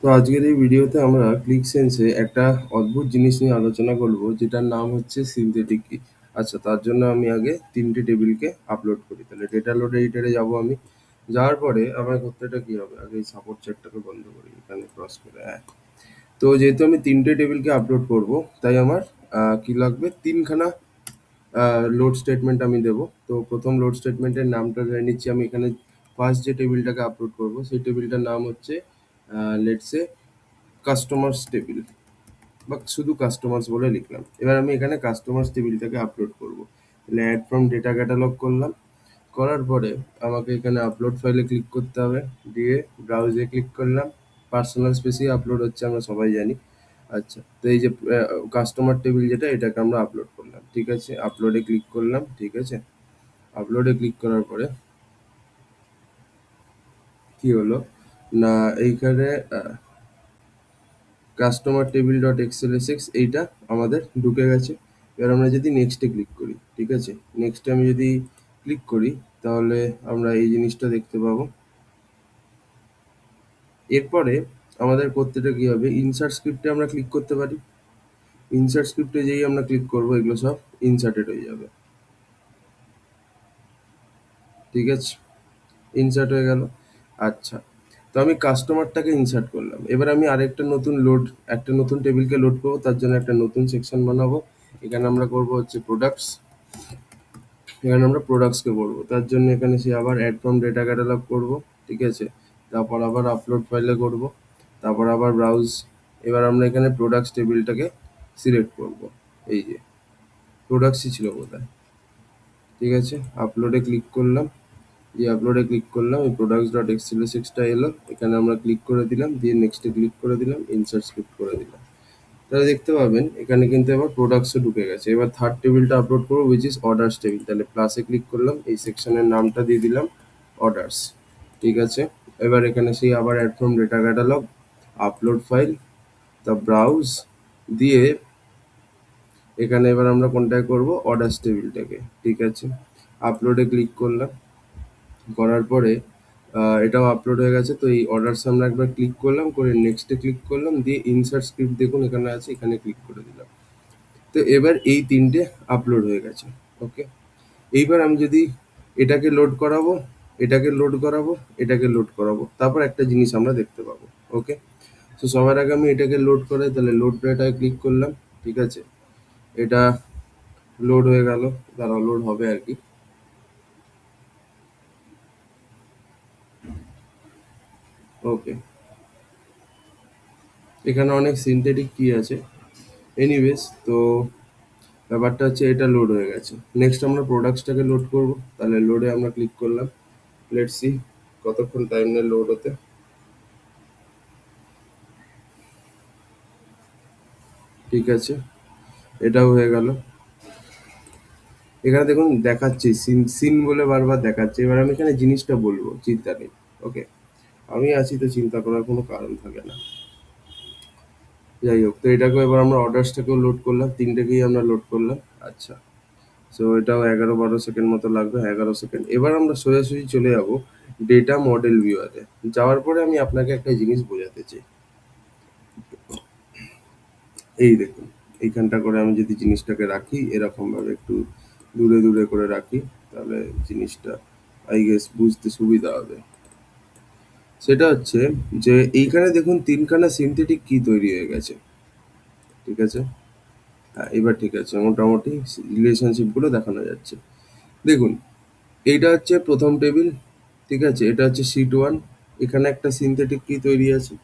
তো আজকের এই ভিডিওতে আমরা ক্লিকসেন্সে একটা অদ্ভুত জিনিস নিয়ে আলোচনা করব, যেটার নাম হচ্ছে সিনথেটিক কি। আচ্ছা, তার জন্য আমি আগে 3টে টেবিলকে আপলোড করি। তাহলে ডেটা লোড এডিটরে যাব আমি। যাওয়ার পরে আমার করতেটা কি হবে, আগে এই সাপোর্ট চ্যাটটাকে বন্ধ করি, এখানে ক্রস করে। হ্যাঁ, তো যেহেতু আমি 3টে টেবিলকে আপলোড করব, তাই আমার কি লাগবে, 3খানা লোড স্টেটমেন্ট আমি দেবো। তো প্রথম লোড স্টেটমেন্টের নামটা ধরে নিচ্ছি আমি। এখানে ফার্স্ট যে টেবিলটাকে আপলোড করব, সেই টেবিলটার নাম হচ্ছে লেটসে কাস্টমার্স টেবিল, বা শুধু কাস্টমার্স বলে লিখলাম। এবার আমি এখানে কাস্টমার্স টেবিলটাকে আপলোড করব। তাহলে অ্যাড ফ্রম ডেটা ক্যাটালগ করলাম। করার পরে আমাকে এখানে আপলোড ফাইলে ক্লিক করতে হবে, দিয়ে ব্রাউজে ক্লিক করলাম। পার্সোনাল স্পেসে আপলোড হচ্ছে, আমরা সবাই জানি। আচ্ছা, তো এই যে কাস্টমার টেবিল যেটা, এটাকে আমরা আপলোড করলাম। ঠিক আছে, আপলোডে ক্লিক করলাম। ঠিক আছে, আপলোডে ক্লিক করার পরে কি হলো না, এইখানে কাস্টমার টেবিল ডট এক্সএলএসএক্স এইটা আমাদের ঢুকে গেছে। এবার আমরা যদি নেক্সটে ক্লিক করি, ঠিক আছে, নেক্সটে আমি যদি ক্লিক করি, তাহলে আমরা এই জিনিসটা দেখতে পাবো। এরপরে আমাদের করতেটা কি হবে, ইনসার্ট স্ক্রিপ্টে আমরা ক্লিক করতে পারি। ইনসার্ট স্ক্রিপ্টে যেই আমরা ক্লিক করবো, এগুলো সব ইনসার্টেড হয়ে যাবে। ঠিক আছে, ইনসার্ট হয়ে গেল। আচ্ছা, তো আমি কাস্টমারটাকে ইনসার্ট করলাম। এবার আমি একটা নতুন টেবিলকে লোড করবো, তার জন্য একটা নতুন সেকশন বানাবো। এখানে আমরা করব হচ্ছে প্রোডাক্টস। এখানে আমরা প্রোডাক্টসকে করবো, তার জন্য এখানে সে আবার অ্যাড ফ্রম ডেটা ক্যাটালগ করবো। ঠিক আছে, তারপর আবার আপলোড ফাইলে করব, তারপর আবার ব্রাউজ। এবার আমরা এখানে প্রোডাক্টস টেবিলটাকে সিলেক্ট করব। এই যে প্রোডাক্টসই ছিল বোধহয়। ঠিক আছে, আপলোডে ক্লিক করলাম। যে আপলোডে ক্লিক করলাম, এই প্রোডাক্টস ডট এক্সএলএসএক্সটা এলো। এখানে আমরা ক্লিক করে দিলাম, দিয়ে নেক্সটে ক্লিক করে দিলাম, ইনসার্ট স্ক্রিপ্ট করে দিলাম। তাহলে দেখতে পাবেন এখানে কিন্তু এবার প্রোডাক্টসও ঢুকে গেছে। এবার থার্ড টেবিলটা আপলোড করবো, উইচ ইজ অর্ডার্স টেবিল। তাহলে প্লাসে ক্লিক করলাম, এই সেকশনের নামটা দিয়ে দিলাম অর্ডার্স। ঠিক আছে, এবার এখানে সেই আবার add from data catalog, upload file, the browse, দিয়ে এখানে এবার আমরা কোনটায় করব, অর্ডার্স টেবিলটাকে। ঠিক আছে, আপলোডে ক্লিক করলাম। করার পরে এটাও আপলোড হয়ে গেছে। তো এই অর্ডার্স আমরা একবার ক্লিক করলাম, করে নেক্সটে ক্লিক করলাম, দিয়ে ইনসার্ট স্ক্রিপ্ট দেখুন এখানে আছে, এখানে ক্লিক করে দিলাম। তো এবার এই 3টে আপলোড হয়ে গেছে। ওকে, এইবার আমি যদি এটাকে লোড করাবো, এটাকে লোড করাবো, এটাকে লোড করাবো, তারপর একটা জিনিস আমরা দেখতে পাবো। ওকে, তো সবার আগে আমি এটাকে লোড করাই। তাহলে লোড ডেটায় ক্লিক করলাম। ঠিক আছে, এটা লোড হয়ে গেল, দাঁড়াও, লোড হবে আর কি। ওকে, এখানে অনেক সিনথেটিক কি আছে। এনিওয়েজ, তো ব্যাপারটা হচ্ছে এটা লোড হয়ে গেছে। নেক্সট আমরা প্রোডাক্টসটাকে লোড করব। তাহলে লোডে আমরা ক্লিক করলাম। লেটস সি কতক্ষণ টাইম নেয় লোড হতে। ঠিক আছে, এটাও হয়ে গেল। এখানে দেখুন দেখাচ্ছে সিন সিন বলে বারবার দেখাচ্ছে। এবার আমি এখানে জিনিসটা বলবো, চিন্তা নেই। ওকে, আমি আছি, তো চিন্তা করার কোনো কারণ থাকে না। যাই হোক, তো এটাকে এবার আমরা অর্ডার্সটাকেও লোড করলাম, 3টেকেই আমরা লোড করলাম। আচ্ছা, সো এটাও 11-12 সেকেন্ড মতো লাগবে, 11 সেকেন্ড। এবার আমরা সোজাসুজি চলে যাব ডেটা মডেল ভিউয়ারে। যাওয়ার পরে আমি আপনাকে একটা জিনিস বোঝাতে চাই। এই দেখুন, এইখানটা করে আমি যদি জিনিসটাকে রাখি এরকম ভাবে, একটু দূরে দূরে করে রাখি, তাহলে জিনিসটা আই গেস বুঝতে সুবিধা হবে। সেটা হচ্ছে যে এইখানে দেখুন 3খানা সিনথেটিক কি তৈরি হয়ে গেছে। ঠিক আছে, হ্যাঁ, এবার ঠিক আছে, মোটামুটি রিলেশনশিপ গুলো দেখানো যাচ্ছে। দেখুন, এইটা হচ্ছে প্রথম টেবিল। ঠিক আছে, এটা হচ্ছে শিট 1। এখানে একটা সিনথেটিক কি তৈরি আছে।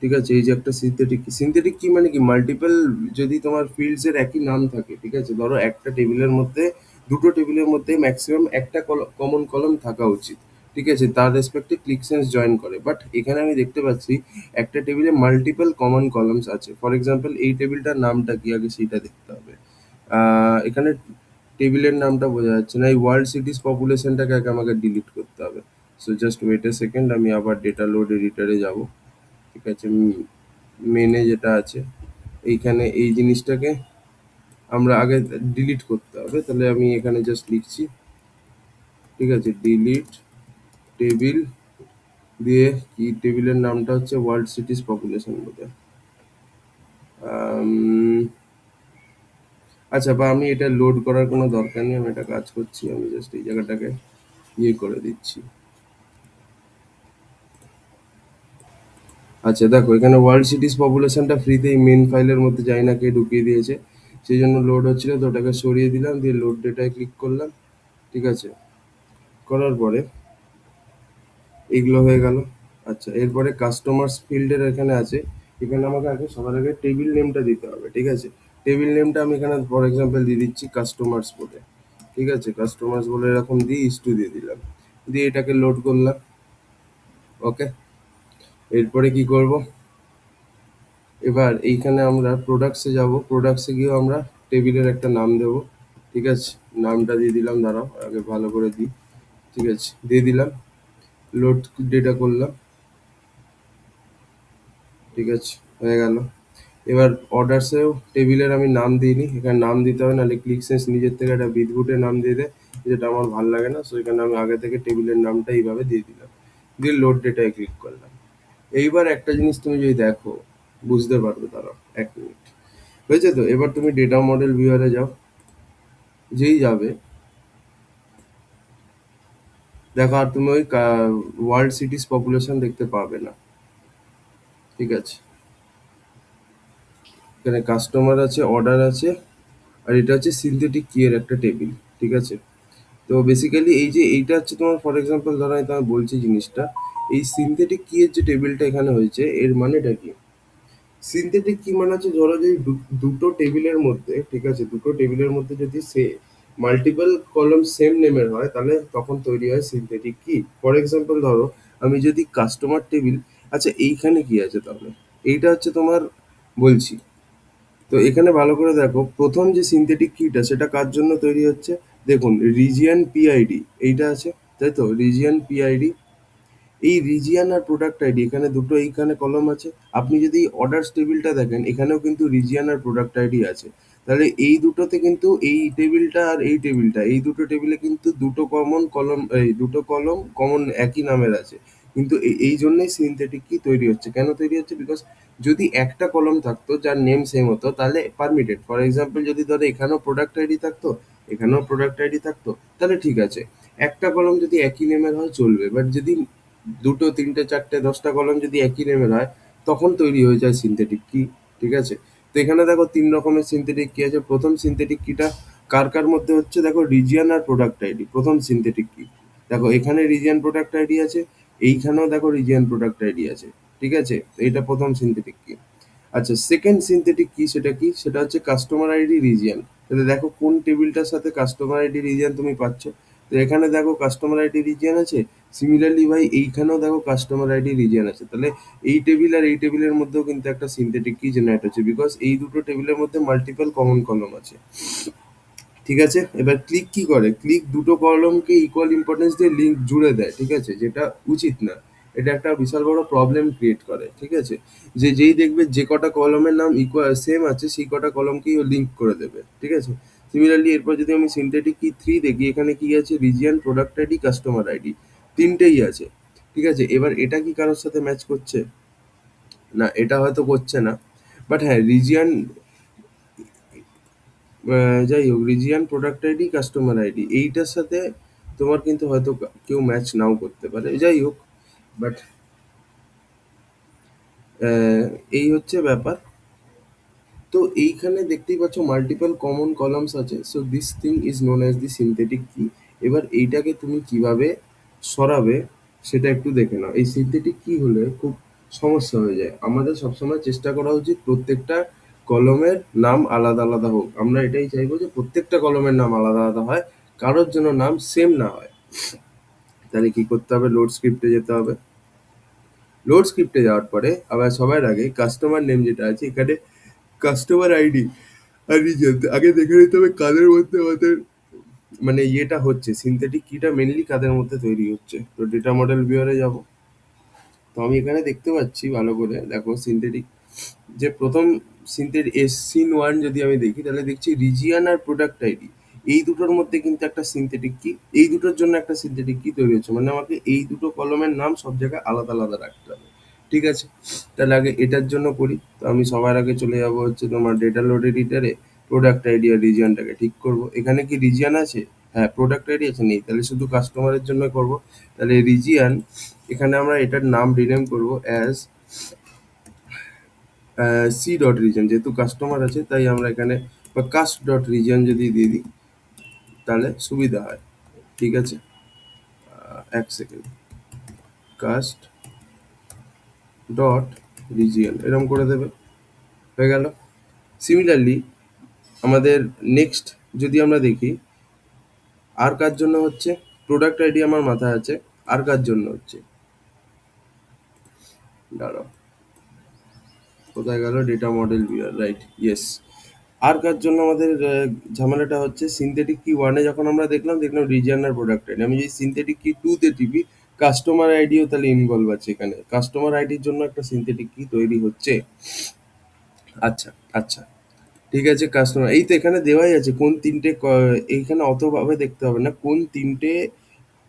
ঠিক আছে, এই যে একটা সিনথেটিক কি, সিনথেটিক কি মানে কি, মাল্টিপল, যদি তোমার ফিল্ডস এর একই নাম থাকে। ঠিক আছে, ধরো একটা টেবিলের মধ্যে, দুটো টেবিলের মধ্যে ম্যাক্সিমাম একটা কমন কলম থাকা উচিত। ঠিক আছে, তার রেসপেক্টে ক্লিকসেন্স জয়েন করে। বাট এখানে আমি দেখতে পাচ্ছি একটা টেবিলে মাল্টিপল কমন কলমস আছে। ফর এক্সাম্পল, এই টেবিলটার নামটা কি, আগে সেইটা দেখতে হবে। এখানে টেবিলের নামটা বোঝা যাচ্ছে না। এই ওয়ার্ল্ড সিটিস পপুলেশনটাকে আগে আমাকে ডিলিট করতে হবে। So just wait a second, আমি আবার ডেটা লোড এডিটরে যাব। ঠিক আছে, মেনে যেটা আছে, এইখানে এই জিনিসটাকে আমরা আগে ডিলিট করতে হবে। তাহলে আমি এখানে জাস্ট লিখছি, ঠিক আছে, ডিলিট টেবিল দিয়ে কি টেবিলের নামটা হচ্ছে ওয়ার্ল্ড সিটিজ পপুলেশন বোধহয়। আম, আচ্ছা, বা আমি এটা লোড করার কোনো দরকার নেই, আমি একটা কাজ করছি, আমি জাস্ট এই জায়গাটাকে ইয়ে করে দিচ্ছি। আচ্ছা দেখো, এখানে ওয়ার্ল্ড সিটিজ পপুলেশনটা ফ্রিতেই মেন ফাইলের মধ্যে যাই না কে ঢুকিয়ে দিয়েছে, সেই জন্য লোড হচ্ছিল, তো ওটাকে সরিয়ে দিলাম, দিয়ে লোড ডেটায় ক্লিক করলাম। ঠিক আছে, করার পরে এগুলো হয়ে গেল। আচ্ছা, এরপরে কাস্টমার্স ফিল্ডের এখানে আছে, এখানে আমাকে আগে সবার আগে টেবিল নেমটা দিতে হবে। ঠিক আছে, টেবিল নেমটা আমি এখানে ফর এক্সাম্পল দিয়ে দিচ্ছি কাস্টমার্স বলে। ঠিক আছে, কাস্টমার্স বলে এরকম দিয়ে ইস্টু দিয়ে দিলাম, দিয়ে এটাকে লোড করলাম। ওকে, এরপরে কি করব, এবার এইখানে আমরা প্রোডাক্টসে যাব, প্রোডাক্টসে গিয়েও আমরা টেবিলের একটা নাম দেব। ঠিক আছে, নামটা দিয়ে দিলাম, দাঁড়াও আগে ভালো করে দিই। ঠিক আছে, দিয়ে দিলাম, লোড ডেটা করলাম। ঠিক আছে, হয়ে গেল। এবার অর্ডারসেও টেবিলের আমি নাম দিইনি, এখানে নাম দিতে হবে, নাহলে ক্লিক সেন্স নিজের থেকে একটা বিদঘুটে নাম দিয়ে দেয়, যেটা আমার ভালো লাগে না। সো এখানে আমি আগে থেকে টেবিলের নামটা এইভাবে দিয়ে দিলাম, দিয়ে লোড ডেটায় ক্লিক করলাম। এইবার একটা জিনিস তুমি যদি দেখো বুঝতে পারবে, দাঁড়াও 1 মিনিট। হয়েছে তো, এবার তুমি ডেটা মডেল ভিউয়ারে যাও, যেই যাবে দেখো, আর তুমি ওই ওয়ার্ল্ড সিটিজ পপুলেশন দেখতে পাবে না। ঠিক আছে, এখানে কাস্টমার আছে, অর্ডার আছে, আর এটা হচ্ছে সিনথেটিক কি এর একটা টেবিল। ঠিক আছে, তো বেসিক্যালি এই যে এইটা হচ্ছে তোমার, ফর এক্সাম্পল ধরো আমি তোমায় বলছি জিনিসটা, এই সিনথেটিক কি এর যে টেবিলটা এখানে হয়েছে এর মানেটা কি। সিনথেটিক কি মানে হচ্ছে, ধরো যে দুটো টেবিলের মধ্যে, ঠিক আছে, দুটো টেবিলের মধ্যে যদি সে মাল্টিপল কলম সেম নেমের হয়, তাহলে তখন তৈরি হয় সিনথেটিক কি। ফর এক্সাম্পল ধরো আমি যদি কাস্টমার টেবিল, আচ্ছা এইখানে কি আছে তাহলে, এইটা হচ্ছে তোমার, বলছি, তো এখানে ভালো করে দেখো, প্রথম যে সিনথেটিক কিটা সেটা কার জন্য তৈরি হচ্ছে, দেখুন রিজিয়ন পিআইডি এইটা আছে, তাই তো, রিজিয়ন পিআইডি, এই রিজিয়ন আর প্রোডাক্ট আইডি এখানে দুটো এইখানে কলম আছে। আপনি যদি অর্ডার্স টেবিলটা দেখেন, এখানেও কিন্তু রিজিয়ন আর প্রোডাক্ট আইডি আছে। তাহলে এই দুটোতে কিন্তু এই টেবিলটা আর এই টেবিলটা, এই দুটো টেবিলে কিন্তু দুটো কমন কলম, এই দুটো কলম কমন একই নামের আছে। কিন্তু এই জন্যই সিনথেটিক কি তৈরি হচ্ছে, কেন তৈরি হচ্ছে, বিকজ যদি একটা কলম থাকতো যার নেম সেম হতো তাহলে পারমিটেড, ফর এক্সাম্পল যদি ধরো এখানেও প্রোডাক্ট আইডি থাকতো, এখানেও প্রোডাক্ট আইডি থাকতো, তাহলে ঠিক আছে, একটা কলম যদি একই নেমের হয় চলবে। বাট যদি দুটো, তিনটে, চারটে, 10টা কলম যদি একই নেমের হয়, তখন তৈরি হয়ে যায় সিনথেটিক কি। ঠিক আছে, তো এখানে দেখো 3 রকমের সিনথেটিক কি আছে। প্রথম সিনথেটিক কিটা কার কার মধ্যে হচ্ছে, দেখো রিজিয়ন আর প্রোডাক্ট আইডি প্রথম সিনথেটিক কি। দেখো এখানে রিজিয়ন প্রোডাক্ট আইডি আছে, এইখানেও দেখো রিজিয়ন প্রোডাক্ট আইডি আছে। ঠিক আছে, তো এটা প্রথম সিনথেটিক কি। আচ্ছা, সেকেন্ড সিনথেটিক কি, সেটা কি, সেটা হচ্ছে কাস্টমার আইডি রিজিয়ন। তাহলে দেখো কোন টেবিলটার সাথে কাস্টমার আইডি রিজিয়ন তুমি পাচ্ছ, তো এখানে দেখো কাস্টমার আইডি রিজিয়ন আছে। সিমিলারলি ভাই এইখানেও দেখো কাস্টমার আইডি রিজিয়ন আছে। তাহলে এই টেবিল আর এই টেবিলের মধ্যেও কিন্তু একটা সিনথেটিক কি জেনারেট হচ্ছে, বিকজ এই দুটো টেবিলের মধ্যে মাল্টিপল কমন কলম আছে। ঠিক আছে, এবার ক্লিক কি করে, ক্লিক দুটো কলমকে ইকুয়াল ইম্পর্টেন্স দিয়ে লিঙ্ক জুড়ে দেয়। ঠিক আছে, যেটা উচিত না, এটা একটা বিশাল বড় প্রবলেম ক্রিয়েট করে। ঠিক আছে, যে যেই দেখবে যে কটা কলমের নাম ইকুয়াল সেম আছে, সেই কটা কলমকেই ও লিঙ্ক করে দেবে। ঠিক আছে, সিমিলারলি এরপর যদি আমি সিনথেটিক কি 3 দেখি, এখানে কি আছে, region, product ID, customer ID, তিনটেই আছে। ঠিক আছে, এবার এটা কি কারোর সাথে ম্যাচ করছে, না এটা হয়তো করছে না। বাট হ্যাঁ, রিজিয়ন, যাই হোক, region, product ID, customer ID এইটার সাথে তোমার কিন্তু হয়তো কেউ ম্যাচ নাও করতে পারে, যাই হোক। বাট এই হচ্ছে ব্যাপার। তো এইখানে দেখতেই পাচ্ছ মাল্টিপল কমন কলামস আছে, so this thing is known as the synthetic কি। এবার এইটাকে তুমি কিভাবে সরাবে সেটা একটু দেখে নাও। এই সিনথেটিক কি হলে খুব সমস্যা হয়ে যায়, আমাদের সবসময় চেষ্টা করা উচিত প্রত্যেকটা কলমের নাম আলাদা আলাদা হোক। আমরা এটাই চাইবো যে প্রত্যেকটা কলমের নাম আলাদা আলাদা হয়, কারোর জন্য নাম সেম না হয়। তাহলে কি করতে হবে, লোড স্ক্রিপ্টে যেতে হবে। লোড স্ক্রিপ্টে যাওয়ার পরে আবার সবার আগে কাস্টমার নেম যেটা আছে, এখানে কাস্টমার আইডি আর রিজন আগে দেখে নিতে হবে কাদের মধ্যে আমাদের মানে ইয়েটা হচ্ছে, সিনথেটিক কিটা মেনলি কাদের মধ্যে তৈরি হচ্ছে। তো ডেটা মডেল ভিউয়ারে যাব, তো আমি এখানে দেখতে পাচ্ছি ভালো করে দেখো, সিনথেটিক যে প্রথম সিনথেটিক সিন ওয়ান যদি আমি দেখি, তাহলে দেখছি রিজিয়ান আর প্রোডাক্ট আইডি, এই দুটোর মধ্যে কিন্তু একটা সিনথেটিক কি, এই দুটোর জন্য একটা সিনথেটিক কি তৈরি হচ্ছে, মানে আমাকে এই দুটো কলমের নাম সব জায়গায় আলাদা আলাদা রাখতে হবে। ঠিক আছে, তাহলে আগে এটার জন্য করি। তো আমি সবার আগে চলে যাব হচ্ছে তোমার ডেটা লোড এডিটারে, প্রোডাক্ট আইডি আর রিজিয়নটাকে ঠিক করব। এখানে কি রিজিয়ন আছে? হ্যাঁ। প্রোডাক্ট আইডি আছে? নেই। তাহলে শুধু কাস্টমারের জন্য করব। তাহলে রিজিয়ন, এখানে আমরা এটার নাম রিনেম করব অ্যাজ সি ডট রিজন, যেহেতু কাস্টমার আছে তাই আমরা এখানে বা কাস্ট ডট রিজন যদি দিয়ে দিই তাহলে সুবিধা হয়। ঠিক আছে, এক সেকেন্ড, কাস্ট ডট রিজিয়ন এরকম করে দেবে, হয়ে গেল। সিমিলারলি আমাদের নেক্সট যদি আমরা দেখি, আর কার জন্য হচ্ছে, প্রোডাক্ট আইডি আমার মাথায় আছে, আর কার জন্য হচ্ছে, দাঁড়াও, কোথায় গেল data model viewer, right, yes. আর কার জন্য আমাদের ঝামেলাটা হচ্ছে, সিনথেটিক কি ওয়ানে যখন আমরা দেখলাম রিজিয়ন আর প্রোডাক্ট আইডি, আমি যদি সিনথেটিক কি টুতে টিপি, কাস্টমার আইডিও তাহলে ইনভলভ আছে এখানে, কাস্টমার আইডির জন্য একটা সিনথেটিক কি তৈরি হচ্ছে। আচ্ছা, আচ্ছা, ঠিক আছে। কাস্টমার এই তো এখানে দেওয়াই আছে কোন তিনটে এইখানে অতভাবে দেখতে হবে না, কোন তিনটে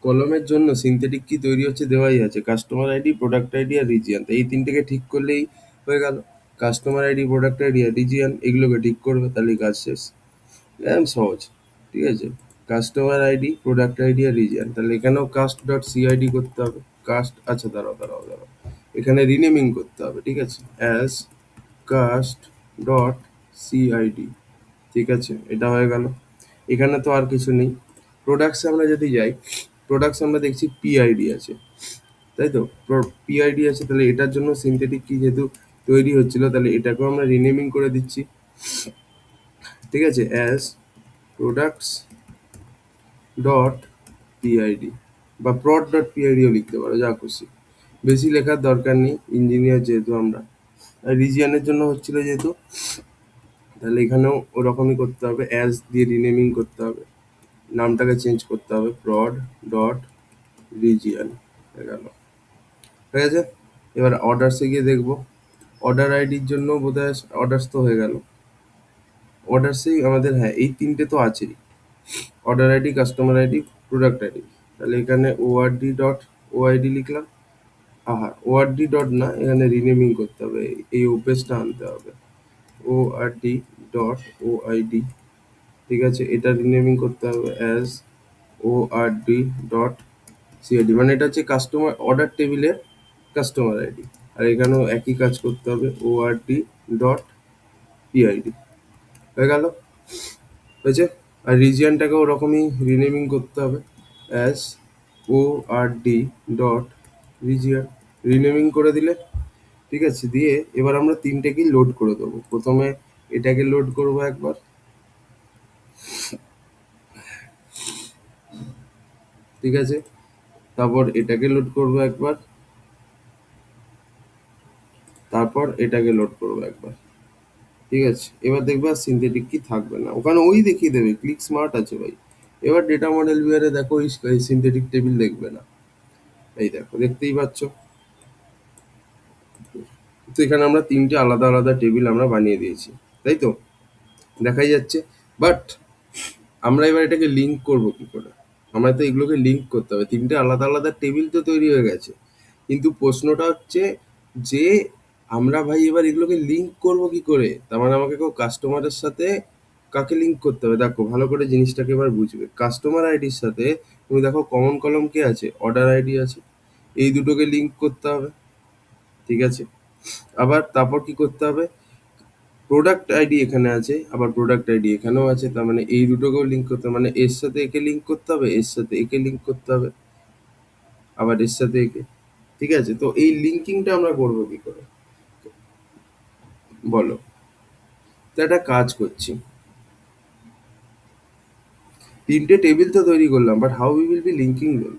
কলমের জন্য সিনথেটিক কি তৈরি হচ্ছে দেওয়াই আছে, কাস্টমার আইডি, প্রোডাক্ট আইডি আর রিজিয়ন। তো এই তিনটেকে ঠিক করলেই হয়ে গেল। কাস্টমার আইডি, প্রোডাক্ট আইডি আর রিজিয়ন, এগুলোকে ঠিক করবে তাহলেই কাজ শেষ। একদম সহজ। ঠিক আছে, কাস্টমার আইডি, প্রোডাক্ট আইডি আর রিজিয়ন, তাহলে এখানেও কাস্ট ডট সিআইডি করতে হবে। কাস্ট, আচ্ছা দাঁড়াও, এখানে রিনেমিং করতে হবে। ঠিক আছে, অ্যাজ কাস্ট ডট সিআইডি। ঠিক আছে, এটা হয়ে গেল। এখানে তো আর কিছু নেই। প্রোডাক্টসে আমরা যদি যাই, প্রোডাক্টস আমরা দেখছি পিআইডি আছে, তাই তো, পিআইডি আছে, তাহলে এটার জন্য সিনথেটিক কি যেহেতু তৈরি হচ্ছিল, তাহলে এটাকেও আমরা রিনেমিং করে দিচ্ছি। ঠিক আছে, অ্যাজ প্রোডাক্টস ডট পিআইডি বা প্রড ডট পিআইডিও লিখতে পারো, যা খুশি, বেশি লেখার দরকার নেই, ইঞ্জিনিয়ার যেহেতু আমরা। আর রিজিয়নের জন্য হচ্ছিল যেহেতু, তাহলে এখানেও ওরকমই করতে হবে, অ্যাজ দিয়ে রিনেমিং করতে হবে, নামটাকে চেঞ্জ করতে হবে, প্রড ডট রিজিয়ন, হয়ে গেল, হয়ে গেছে। এবার অর্ডারসে গিয়ে দেখবো, অর্ডার আইডির জন্য বোধহয় অর্ডারস তো হয়ে গেল। অর্ডারসেই আমাদের, হ্যাঁ এই তিনটে তো আছেই, order ID, customer ID, product ID. তাহলে এখানে ওআরডি ডট ওআইডি লিখলাম। ওআরডি ডট না, এখানে রিনেমিং করতে হবে, এই ওপেসটা আনতে হবে, ওআরডি ডট ওআইডি। ঠিক আছে, এটা রিনেমিং করতে হবে অ্যাজ ওআরডি ডট সিআইডি, মানে এটা হচ্ছে কাস্টমার অর্ডার টেবিলের কাস্টমার আইডি। আর এখানেও একই কাজ করতে হবে, ওআরডি ডট পিআইডি, হয়ে গেল, হয়েছে। আর রিজিয়নটাকে ওরকমই রিনেমিং করতে হবে অ্যাজ ওআরডি ডট রিজিয়ন, রিনেমিং করে দিলে। ঠিক আছে, দিয়ে এবার আমরা তিনটেকেই লোড করে দেবো। প্রথমে এটাকে লোড করবো একবার, ঠিক আছে, তারপর এটাকে লোড করবো একবার, তারপর এটাকে লোড করবো একবার। ঠিক আছে, এবার দেখবে আর সিনথেটিক কি থাকবে না, ওখানে ওই দেখিয়ে দেবে, ক্লিক স্মার্ট আছে ভাই। এবার ডেটা মডেল ভিউয়ারে দেখো এই সিনথেটিক টেবিল দেখবে না, এই দেখো, দেখতেই পাচ্ছ। তো এখানে আমরা তিনটে আলাদা আলাদা টেবিল আমরা বানিয়ে দিয়েছি, তাই তো, দেখাই যাচ্ছে। বাট আমরা এবার এটাকে লিঙ্ক করব কি করে? আমরা তো এগুলোকে লিঙ্ক করতে হবে, তিনটে আলাদা আলাদা টেবিল তো তৈরি হয়ে গেছে, কিন্তু প্রশ্নটা হচ্ছে যে আমরা ভাই এবার এগুলোকে লিঙ্ক করব কি করে? তার মানে আমাকে কেউ কাস্টমারের সাথে কাকে লিঙ্ক করতে হবে, দেখো ভালো করে জিনিসটাকে এবার বুঝবে। কাস্টমার আইডির সাথে তুমি দেখো কমন কলম কে আছে, অর্ডার আইডি আছে, এই দুটোকে লিঙ্ক করতে হবে। ঠিক আছে, আবার তারপর কি করতে হবে, প্রোডাক্ট আইডি এখানে আছে, আবার প্রোডাক্ট আইডি এখানেও আছে, তার মানে এই দুটোকেও লিঙ্ক করতে হবে, মানে এর সাথে একে লিঙ্ক করতে হবে, এর সাথে একে লিঙ্ক করতে হবে, আবার এর সাথে একে। ঠিক আছে, তো এই লিঙ্কিংটা আমরা করবো কি করে বলো? তো একটা কাজ করছি, তিনটে টেবিল তো তৈরি করলাম, but how we will be linking them?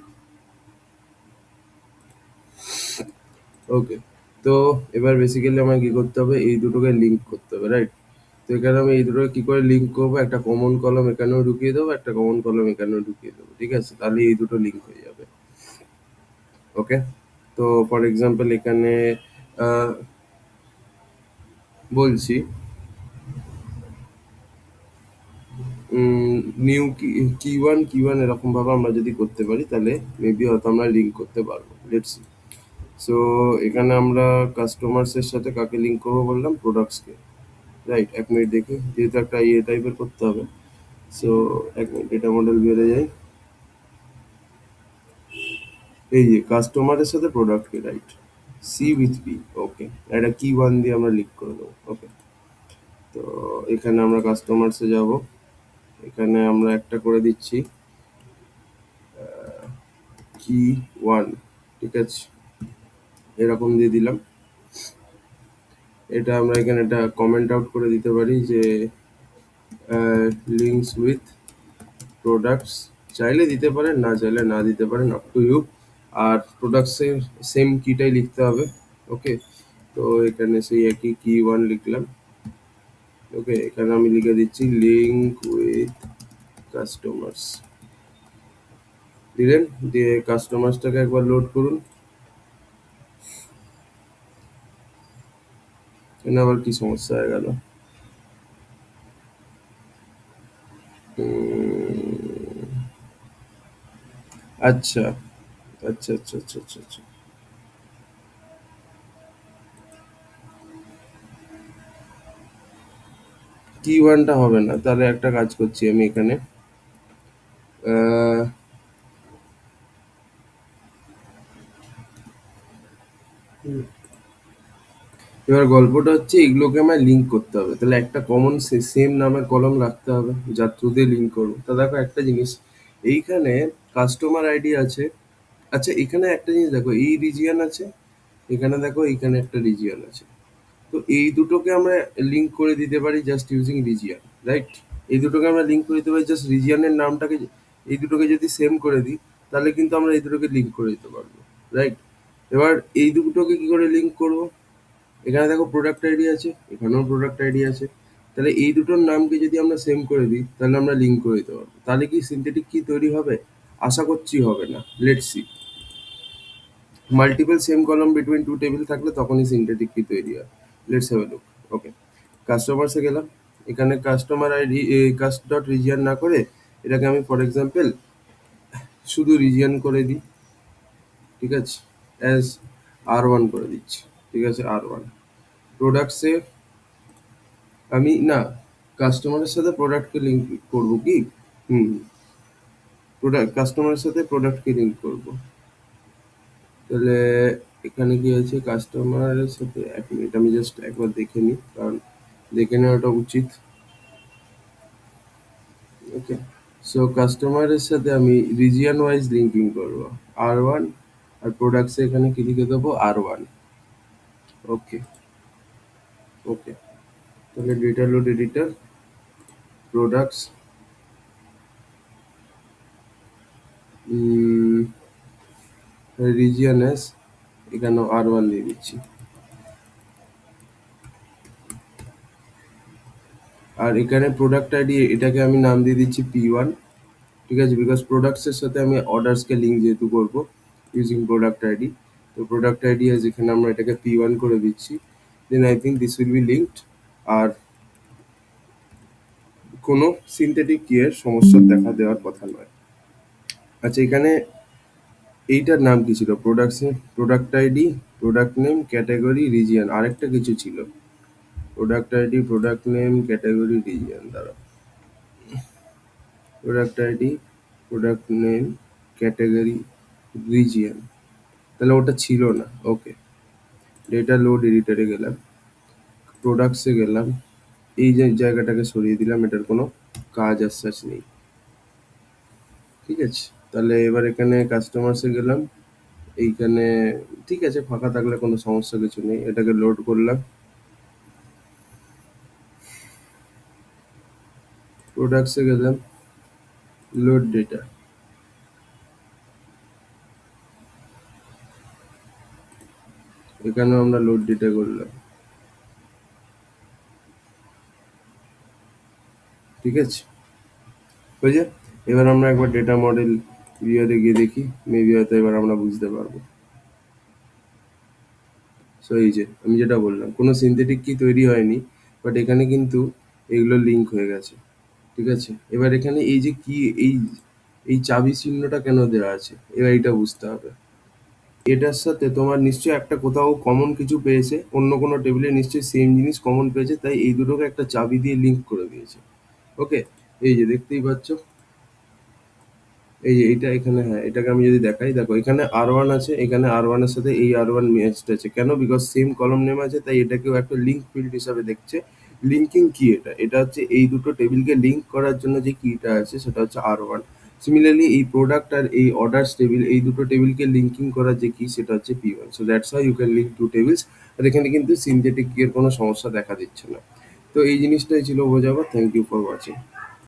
Okay, তো এবার বেসিক্যালি আমায় কি করতে হবে, এই দুটোকে লিঙ্ক করতে হবে, রাইট? তো এখানে আমি এই দুটোকে কি করে লিঙ্ক করবো, একটা কমন কলম এখানেও ঢুকিয়ে দেবো, একটা কমন কলম এখানেও ঢুকিয়ে দেবো। ঠিক আছে, তাহলে এই দুটো লিঙ্ক হয়ে যাবে। ওকে, তো ফর এক্সাম্পল এখানে আহ, বলছি নিউ কি ওয়ান এরকম ভাবে আমরা যদি করতে পারি তাহলে মেবি হয়তো আমরা লিঙ্ক করতে পারবো। Let's see. সো এখানে আমরা কাস্টমার্সের সাথে কাকে লিঙ্ক করবো বললাম, প্রোডাক্টসকে, রাইট? এক মিনিট দেখি, যেহেতু একটা ইয়ে টাইপের করতে হবে। সো এক মিনিট, ডেটা মডেল বেড়ে যায়, এই যে কাস্টমারের সাথে প্রোডাক্টকে, রাইট? সি উইথ পি, ওকে। একটা কি 1 দিয়ে আমরা লিঙ্ক করে দেবো, ওকে। তো এখানে আমরা কাস্টমার্সে যাব, এখানে আমরা একটা করে দিচ্ছি কি 1, ঠিক আছে, এরকম দিয়ে দিলাম। এটা আমরা এখানে একটা কমেন্ট আউট করে দিতে পারি যে লিঙ্কস উইথ প্রোডাক্টস, চাইলে দিতে পারেন, না চাইলে না দিতে পারেন, আপ টু ইউ। আর প্রোডাক্টসের সেম কিটাই লিখতে হবে, ওকে। তো এখানে সেই একই কি 1 লিখলাম, ওকে। এখানে আমি লিখে দিচ্ছি লিঙ্ক উইথ কাস্টমার্স, দিলেন। দিয়ে কাস্টমার্সটাকে একবার লোড করুন। এখানে আবার কি সমস্যা হয়ে গেল? আচ্ছা আচ্ছা আচ্ছা আচ্ছা আচ্ছা আচ্ছা, কি 1টা হবে না, তাহলে একটা কাজ করছি আমি এখানে, আহ, এবার গল্পটা হচ্ছে এগুলোকে আমায় লিঙ্ক করতে হবে, তাহলে একটা কমন সেম নামের কলম রাখতে হবে যার থ্রু দিয়ে লিঙ্ক করবো। তা দেখো একটা জিনিস, এইখানে কাস্টমার আইডি আছে। আচ্ছা, এখানে একটা জিনিস দেখো, এই রিজিয়ন আছে, এখানে দেখো এইখানে একটা রিজিয়ন আছে। তো এই দুটোকে আমরা লিঙ্ক করে দিতে পারি জাস্ট ইউজিং রিজিয়ন, রাইট? এই দুটোকে আমরা লিঙ্ক করে দিতে পারি জাস্ট রিজিয়নের নামটাকে, এই দুটোকে যদি সেম করে দিই তাহলে কিন্তু আমরা এই দুটোকে লিঙ্ক করে দিতে পারবো, রাইট? এবার এই দুটোকে কি করে লিঙ্ক করব? এখানে দেখো প্রোডাক্ট আইডি আছে, এখানেও প্রোডাক্ট আইডি আছে, তাহলে এই দুটোর নামকে যদি আমরা সেম করে দিই তাহলে আমরা লিঙ্ক করে দিতে পারবো। তাহলে কি সিনথেটিক কি তৈরি হবে? আশা করছি হবে না, let's see. Multiple same column between two table থাকলে তখনই সিনথেটিক কি তৈরি হয়। Let's have a look, okay. কাস্টমার্সে গেলাম, এখানে customer ID cust dot region না করে এটাকে আমি ফর এক্সাম্পল শুধু রিজিয়ন করে দিই, ঠিক আছে, অ্যাজ আর 1 করে দিচ্ছি, ঠিক আছে, আর 1। প্রোডাক্টসে আমি না, কাস্টমারের সাথে প্রোডাক্টকে লিঙ্ক করব কি? হুম, প্রোডাক্ট কাস্টমারের সাথে প্রোডাক্টকে লিঙ্ক করব। তাহলে এখানে কি আছে, কাস্টমারের সাথে, এক মিনিট আমি জাস্ট একবার দেখে নিই, কারণ দেখে নেওয়াটা উচিত, ওকে। সো কাস্টমারের সাথে আমি রিজিয়ন ওয়াইজ লিঙ্কিং করব, আর 1। আর প্রোডাক্টসে এখানে কি লিখে দেবো, আর 1, ওকে ওকে। তাহলে data load editor, products, region S, এখানেও আর 1 দিয়ে দিচ্ছি। আর এখানে প্রোডাক্ট আইডি, এটাকে আমি নাম দিয়ে দিচ্ছি পি 1, ঠিক আছে, বিকজ প্রোডাক্টসের সাথে আমি অর্ডার্সকে লিঙ্ক যেহেতু করবো ইউজিং প্রোডাক্ট আইডি, তো প্রোডাক্ট আইডি আজ এখানে আমরা এটাকে পি 1 করে দিচ্ছি। Then I think this will be linked. আর কোনো সিনথেটিক কিয়ের সমস্যা দেখা দেওয়ার কথা নয়। আচ্ছা, এখানে এইটার নাম কি ছিল? Product ID, product name, category, region, আরেকটা কিছু ছিল। Product ID, product name, category, region, দ্বারা product ID, product name, category, region, তাহলে ওটা ছিল না, ওকে। ডেটা লোড এডিটরে গেলাম, প্রোডাক্টসে গেলাম, এই যে জায়গাটাকে সরিয়ে দিলাম, এটার কোনো কাজ as such নেই, ঠিক আছে। তাহলে এবার এখানে কাস্টমার্সে গেলাম, এইখানে ঠিক আছে, ফাঁকা থাকলে কোনো সমস্যা কিছু নেই, এটাকে লোড করলাম। প্রোডাক্টসে গেলাম, লোড ডেটা, এখানেও আমরা লোড ডেটা করলাম, ঠিক আছে, বুঝে। এবার আমরা একবার ডেটা মডেল ভিউয়ারে গিয়ে দেখি, মেবি হয়তো এবার আমরা বুঝতে পারবো। সো এই যে আমি যেটা বললাম, কোনো সিনথেটিক কি তৈরি হয়নি, বাট এখানে কিন্তু এগুলো লিঙ্ক হয়ে গেছে, ঠিক আছে? এবার এখানে এই যে কি, এই এই চাবি চিহ্নটা কেন দেওয়া আছে, এবার এটা বুঝতে হবে। এটার সাথে তোমার নিশ্চয়ই একটা কোথাও কমন কিছু পেয়েছে, অন্য কোনো টেবিলে নিশ্চয়ই সেম জিনিস কমন পেয়েছে, তাই এই দুটোকে একটা চাবি দিয়ে লিঙ্ক করে দিয়েছে। ওকে, এই যে দেখতেই পাচ্ছ, এই যে এটা এখানে, হ্যাঁ এটাকে আমি যদি দেখাই, দেখো এখানে R1 আছে, এখানে R1 এর সাথে এই R1 ম্যাচড আছে, কেন? বিকজ সেম কলম নেম আছে, তাই এটাকেও একটা লিঙ্ক ফিল্ড হিসাবে দেখছে। লিঙ্কিং কি, এটা এটা হচ্ছে এই দুটো টেবিলকে লিঙ্ক করার জন্য যে কিটা আছে সেটা হচ্ছে R1। সিমিলারলি এই প্রোডাক্ট আর এই অর্ডার্স টেবিল, এই দুটো টেবিলকে লিঙ্কিং করার যে কি সেটা হচ্ছে P1। So that's how you can link two tables. আর এখানে কিন্তু সিনথেটিক কি এর কোনো সমস্যা দেখা দিচ্ছে না। তো এই জিনিসটাই ছিল বোঝাবো। Thank you for watching.